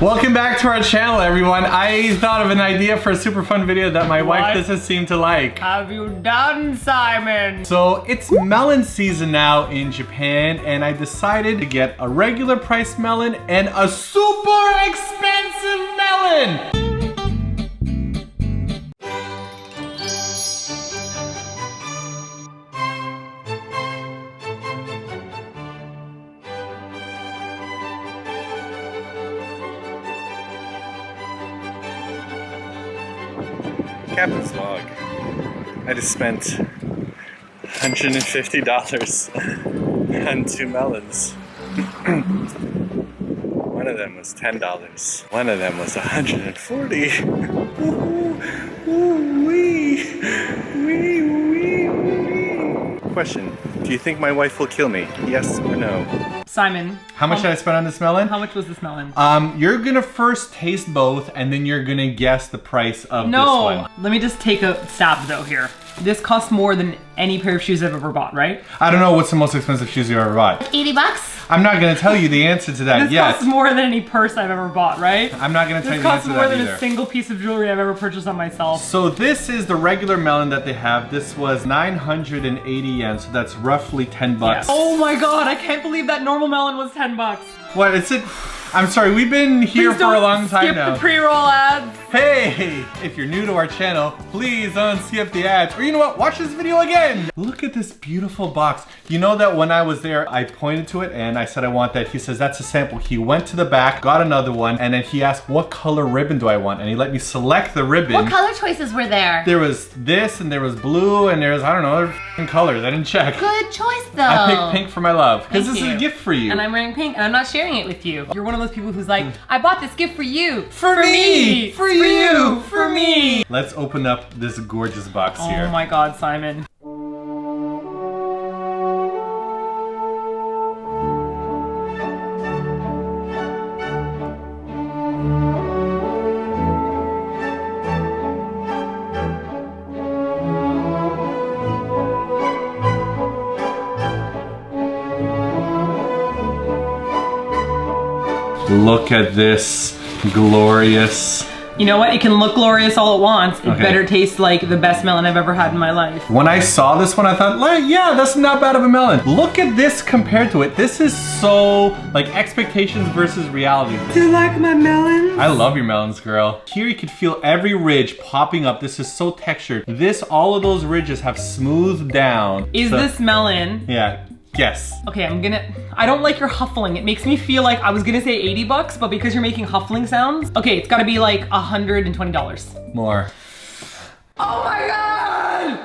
Welcome back to our channel, everyone. I thought of an idea for a super fun video that my wife doesn't seem to like. Have you done, Simon? So it's melon season now in Japan, and I decided to get a regular price melon and a super expensive melon. Captain's log. I just spent $150 on 2 melons. One of them was $10. One of them was $140. Question, do you think my wife will kill me? Yes or no? Simon. How much did I spend on this melon? How much was this melon? You're gonna first taste both, and then you're gonna guess the price of this one. No, let me just take a stab though here. This costs more than any pair of shoes I've ever bought, right? I don't know what's the most expensive shoes you've ever bought. 80 bucks? I'm not gonna tell you the answer to that This yet. costs more than any purse I've ever bought, right? I'm not gonna tell you the answer to that This costs more than either. a single piece of jewelry I've ever purchased on myself. So this is the regular melon that they have. This was 980 yen, so that's roughly 10 bucks. Yeah. Oh my god, I can't believe that normal melon was 10 bucks. What, is it? I'm sorry, we've been here for a long time now. Skip the pre-roll ads. Hey, if you're new to our channel, please don't skip the ads. Or you know what, watch this video again. Look at this beautiful box. You know that when I was there, I pointed to it and I said I want that. He says, that's a sample. He went to the back, got another one, and then he asked, what color ribbon do I want? And he let me select the ribbon. What color choices were there? There was this, and there was blue, and there was, I don't know, other colors. I didn't check. Good choice though. I picked pink for my love, because this is you. a gift for you. And I'm wearing pink, and I'm not sharing it with you. You're one of those people who's like, I bought this gift for you. For me! For you! For me! Let's open up this gorgeous box here. Oh my god, Simon. Look at this glorious. You know what? It can look glorious all at once. It Okay. better taste like the best melon I've ever had in my life. When I saw this one, I thought, like, yeah, that's not bad of a melon. Look at this compared to it. This is so, like, expectations versus reality. Do you like my melons? I love your melons, girl. Here you could feel every ridge popping up. This is so textured. All of those ridges have smoothed down. Is this melon? Yeah, yes. Okay, I don't like your huffling. It makes me feel like I was gonna say 80 bucks, but because you're making huffling sounds, okay, it's gotta be like $120. More. Oh my god!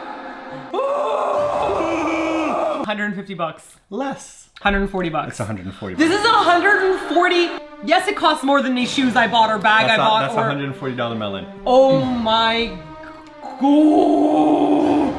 150 bucks. Less. 140 bucks. It's 140. This is 140. Yes, it costs more than these shoes I bought or bag I bought. That's a $140 melon. Oh my god.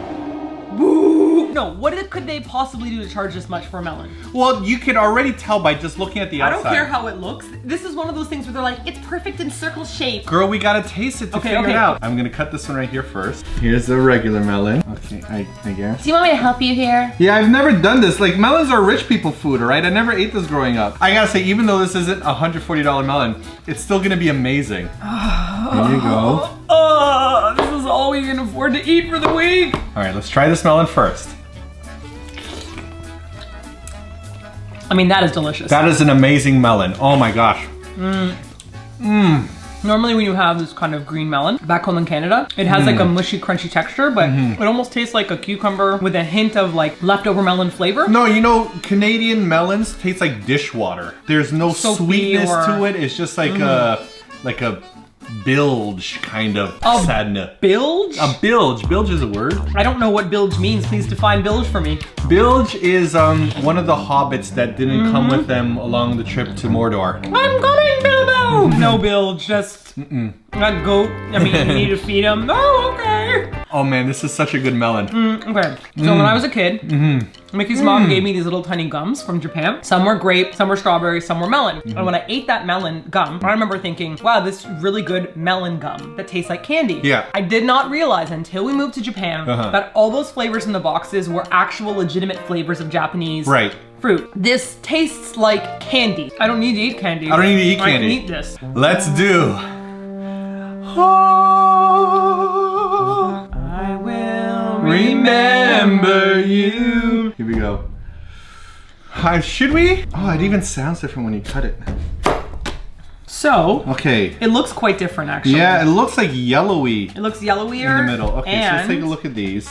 Boo. No, what could they possibly do to charge this much for a melon? Well, you can already tell by just looking at the outside. I don't care how it looks. This is one of those things where they're like, it's perfect in circle shape. Girl, we gotta taste it to figure it out. I'm gonna cut this one right here first. Here's the regular melon. Okay, I guess. Do you want me to help you here? Yeah, I've never done this. Like, melons are rich people food, all right? I never ate this growing up. I gotta say, even though this isn't a $140 melon, it's still gonna be amazing. There you go. This is all we can afford to eat for the week. All right, let's try this melon first. I mean, that is delicious. That is an amazing melon. Oh my gosh. Normally when you have this kind of green melon, back home in Canada, it has like a mushy, crunchy texture, but it almost tastes like a cucumber with a hint of like leftover melon flavor. No, you know, Canadian melons taste like dishwater. There's no sweetness to it. It's just like a bilge kind of sadness. Bilge? A bilge. Bilge is a word. I don't know what bilge means. Please define bilge for me. Bilge is one of the hobbits that didn't come with them along the trip to Mordor. I'm coming, Bilbo! No bilge, just a goat. I mean, you need to feed him. Oh, okay. Oh man, this is such a good melon. Okay, so when I was a kid, Mickey's mom gave me these little tiny gums from Japan. Some were grape, some were strawberry, some were melon. And when I ate that melon gum, I remember thinking, wow, this is really good melon gum that tastes like candy. Yeah. I did not realize until we moved to Japan that all those flavors in the boxes were actual legitimate flavors of Japanese fruit. This tastes like candy. I don't need to eat candy. I don't need to eat I candy. can eat this. Let's do. I will remember you. Here we go. Should we? Oh, it even sounds different when you cut it. So, okay. It looks quite different actually. Yeah, it looks like yellowy. It looks yellowier. In the middle. Okay, so let's and take a look at these.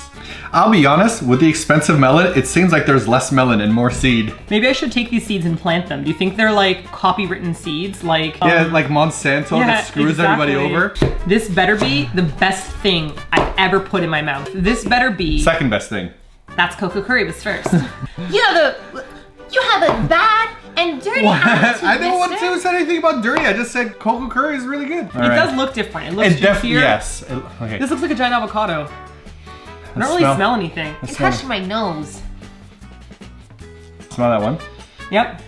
I'll be honest, with the expensive melon, it seems like there's less melon and more seed. Maybe I should take these seeds and plant them. Do you think they're like copywritten seeds? Like yeah, like Monsanto that screws everybody over. This better be the best thing I've ever put in my mouth. This better be... Second best thing. That's cocoa curry was first. You have a bad and dirty attitude, I didn't want mister. to say anything about dirty. I just said cocoa curry is really good. It does look different. It looks juicier. Yes. Okay. This looks like a giant avocado. I don't really smell anything. It touched my nose. Smell that one? Yep.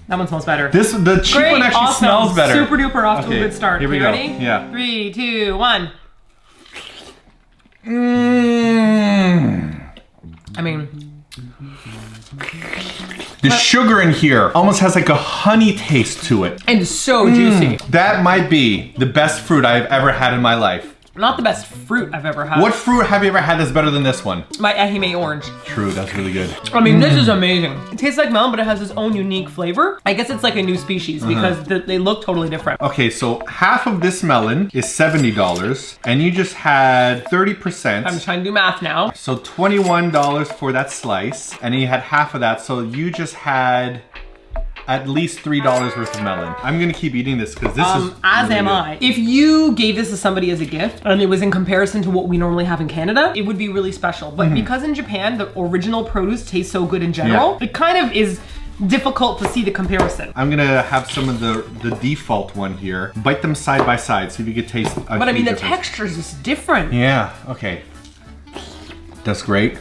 That one smells better. The cheap one actually awesome. smells better. Super duper off to a good start. Here we You go. ready? Yeah. 3, 2, 1. I mean, the sugar in here almost has like a honey taste to it. and so juicy. That might be the best fruit I've ever had in my life. Not the best fruit I've ever had. What fruit have you ever had that's better than this one? My Ehime orange. True, that's really good. I mean, this is amazing. It tastes like melon, but it has its own unique flavor. I guess it's like a new species because they look totally different. Okay, so half of this melon is $70, and you just had 30%. I'm trying to do math now. So $21 for that slice, and then you had half of that, so you just had at least $3 worth of melon. I'm gonna keep eating this because this is as really am good. I. If you gave this to somebody as a gift and it was in comparison to what we normally have in Canada, it would be really special. But because in Japan, the original produce tastes so good in general, it kind of is difficult to see the comparison. I'm gonna have some of the default one here. Bite them side by side, see if you could taste a But I mean, the difference. texture is just different. Yeah, okay. That's great.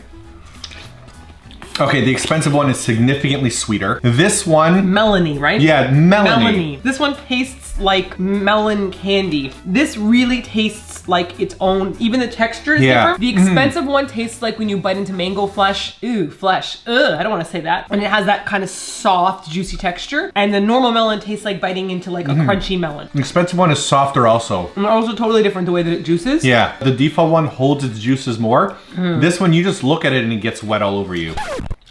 Okay, the expensive one is significantly sweeter. This one... Melony, right? Yeah, melony. This one tastes like melon candy. This really tastes like its own, even the texture is different. The expensive one tastes like when you bite into mango flesh. Ooh, flesh. Ugh, I don't want to say that. And it has that kind of soft, juicy texture. And the normal melon tastes like biting into like a crunchy melon. The expensive one is softer also. And also totally different the way that it juices. Yeah, the default one holds its juices more. This one, you just look at it and it gets wet all over you.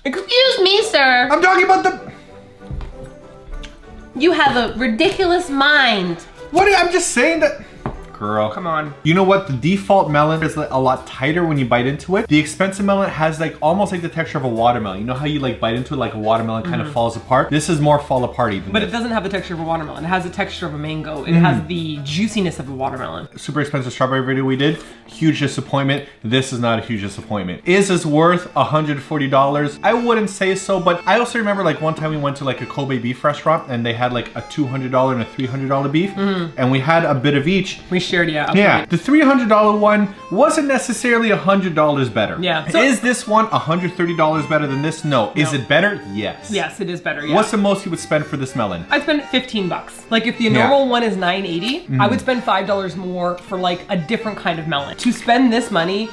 Excuse me, sir. I'm talking about the... You have a ridiculous mind. I'm just saying that... Girl. Come on. You know what? The default melon is a lot tighter when you bite into it. The expensive melon has like almost like the texture of a watermelon. You know how you like bite into it like a watermelon kind of falls apart? This is more fall apart-y than But this. it doesn't have the texture of a watermelon. It has the texture of a mango. It has the juiciness of a watermelon. Super expensive strawberry video we did. Huge disappointment. This is not a huge disappointment. Is this worth $140? I wouldn't say so, but I also remember like one time we went to like a Kobe beef restaurant and they had like a $200 and a $300 beef and we had a bit of each. We shared, yeah. Yeah, the $300 one wasn't necessarily $100 better. Yeah. So- Is this one $130 better than this? No. Is it better? Yes. Yes, it is better, yeah. What's the most you would spend for this melon? I'd spend $15. Like if the normal one is $9.80, I would spend $5 more for like a different kind of melon. To spend this money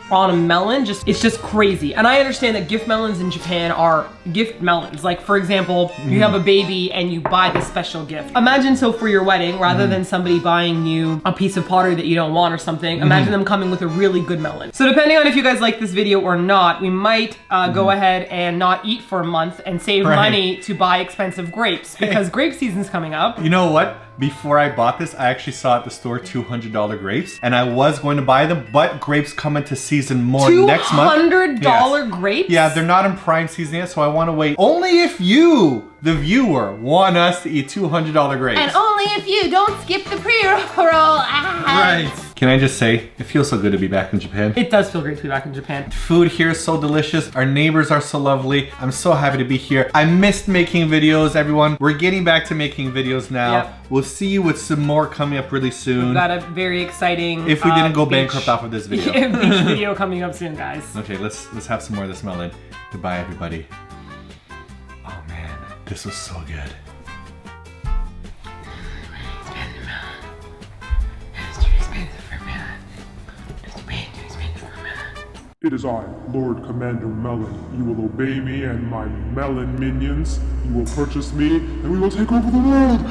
on a melon, it's just crazy. And I understand that gift melons in Japan are gift melons. Like for example, you have a baby and you buy this special gift. Imagine so for your wedding, rather than somebody buying you a piece of pottery that you don't want or something, imagine them coming with a really good melon. So depending on if you guys like this video or not, we might go ahead and not eat for a month and save money to buy expensive grapes because grape season's coming up. You know what? Before I bought this, I actually saw at the store $200 grapes, and I was going to buy them, but grapes come into season more next month. $200 grapes? Yeah, they're not in prime season yet, so I want to wait. Only if you, the viewer, want us to eat $200 grapes. And only if you don't skip the pre-roll. Right. Can I just say, it feels so good to be back in Japan. It does feel great to be back in Japan. Food here is so delicious. Our neighbors are so lovely. I'm so happy to be here. I missed making videos, everyone. We're getting back to making videos now. Yep. We'll see you with some more coming up really soon. We've got a very exciting If we didn't go beach- bankrupt off of this video. beach video coming up soon, guys. Okay, let's have some more of this melon. Goodbye, everybody. Oh man, this was so good. It is I, Lord Commander Melon. You will obey me and my melon minions. You will purchase me, and we will take over the world.